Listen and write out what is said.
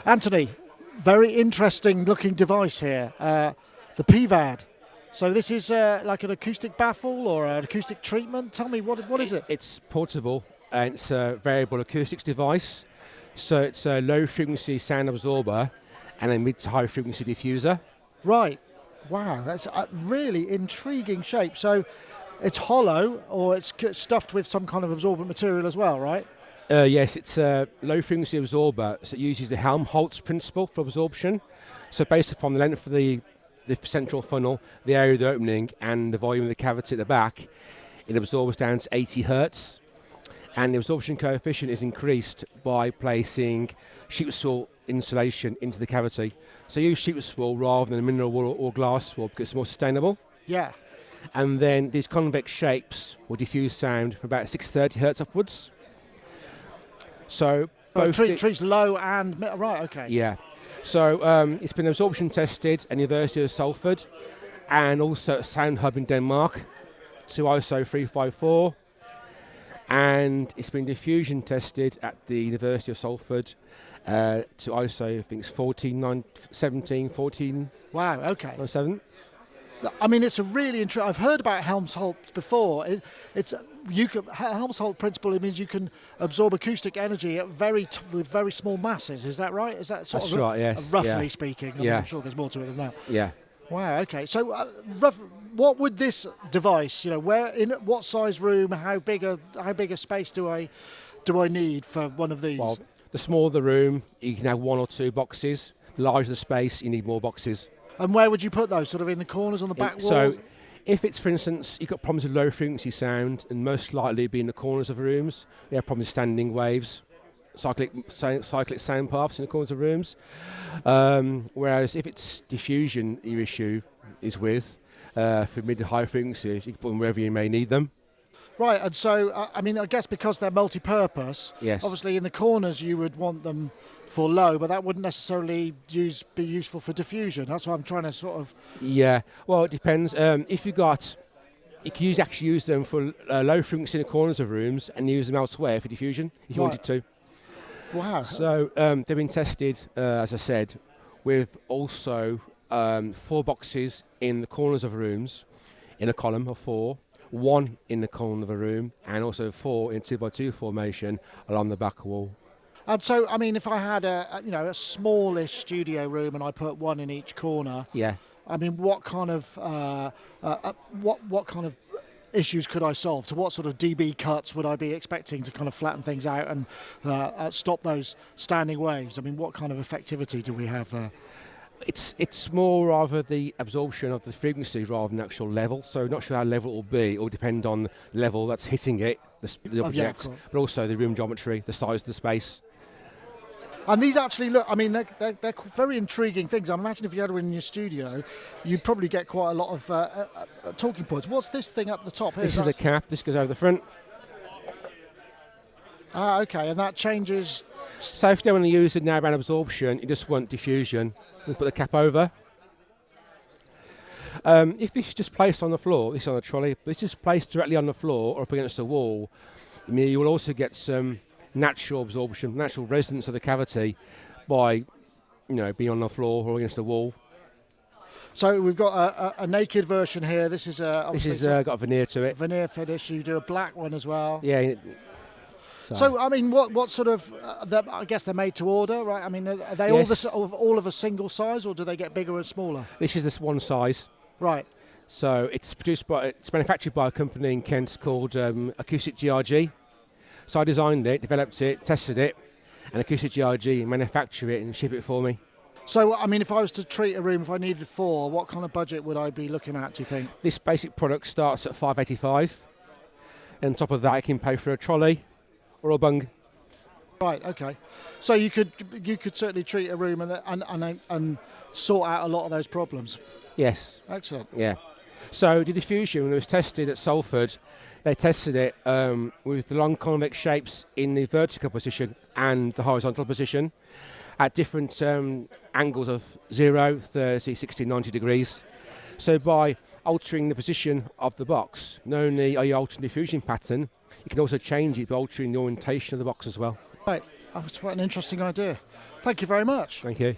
Anthony, very interesting looking device here, the PVAD. So this is like an acoustic baffle or an acoustic treatment. Tell me, what is it? It's portable and it's a variable acoustics device. So it's a low frequency sound absorber and a mid to high frequency diffuser. Right. Wow, that's a really intriguing shape. So it's hollow or it's stuffed with some kind of absorbent material as well, right? Yes, it's a low frequency absorber, so it uses the Helmholtz principle for absorption. So based upon the length of the central funnel, the area of the opening, and the volume of the cavity at the back, it absorbs down to 80 hertz. And the absorption coefficient is increased by placing sheet wool insulation into the cavity. So use sheet wool rather than a mineral wool or glass wool because it's more sustainable. Yeah. And then these convex shapes will diffuse sound from about 630 hertz upwards. So both treats low and right. Okay. Yeah. So it's been absorption tested at the University of Salford and also at Soundhub in Denmark to ISO 354. And it's been diffusion tested at the University of Salford to ISO, I think it's 14. Wow, okay. 7. I mean, it's a really interesting. I've heard about Helmholtz before. Helmholtz principle. It means you can absorb acoustic energy at with very small masses. Is that right? Is that sort That's of right? Yes. roughly speaking? Yeah. I'm sure there's more to it than that. Yeah. Wow. Okay. So, what would this device? Where in what size room? How big a space do I need for one of these? Well, the smaller the room, you can have 1 or 2 boxes. The larger the space, you need more boxes. And where would you put those? Sort of in the corners on the back wall? So, if it's, for instance, you've got problems with low frequency sound, and most likely be in the corners of rooms, you have problems with standing waves, cyclic sound paths in the corners of rooms. Whereas if it's diffusion your issue is with, for mid to high frequencies, you can put them wherever you may need them. Right, and so, I guess because they're multi-purpose, yes. Obviously in the corners you would want them for low, but that wouldn't necessarily be useful for diffusion. That's what I'm trying to sort of... Yeah, well, it depends. If you can actually use them for low frequency in the corners of rooms and use them elsewhere for diffusion, if you wanted to. Wow. So they've been tested, as I said, with also 4 boxes in the corners of rooms, in a column of 4, 1 in the corner of a room, and also 4 in 2x2 formation along the back wall. And so, if I had a smallish studio room and I put 1 in each corner, yeah. What kind of what kind of issues could I solve? To what sort of dB cuts would I be expecting to kind of flatten things out and stop those standing waves? What kind of effectivity do we have there? It's more rather the absorption of the frequency rather than the actual level. So not sure how level it will be. It will depend on the level that's hitting it, the object, but also the room geometry, the size of the space. And these actually look, they're very intriguing things. I imagine if you had one in your studio, you'd probably get quite a lot of talking points. What's this thing up the top here? This is a cap. This goes over the front. Ah, okay. And that changes... So if you don't want to use the narrowband absorption, you just want diffusion, you put the cap over. If this is just placed on the floor, this is on a trolley, but it's just placed directly on the floor or up against the wall, you will also get some natural absorption, natural resonance of the cavity by, being on the floor or against the wall. So we've got a naked version here. This is got a veneer to it. Veneer finish. You do a black one as well. Yeah. So what sort of? I guess they're made to order, right? Are they all of a single size, or do they get bigger and smaller? This is this one size. Right. So it's manufactured by a company in Kent called Acoustic GRG. So I designed it, developed it, tested it, and Acoustic GRG manufacture it and ship it for me. So, if I was to treat a room, if I needed 4, what kind of budget would I be looking at, do you think? This basic product starts at $585. And on top of that, you can pay for a trolley or a bung. Right, okay. So you could certainly treat a room and sort out a lot of those problems. Yes. Excellent. Yeah. So the diffusion, when it was tested at Salford, they tested it with the long convex shapes in the vertical position and the horizontal position at different angles of 0, 30, 60, 90 degrees. So by altering the position of the box, not only are you altering the diffusion pattern, you can also change it by altering the orientation of the box as well. Right. That's quite an interesting idea. Thank you very much. Thank you.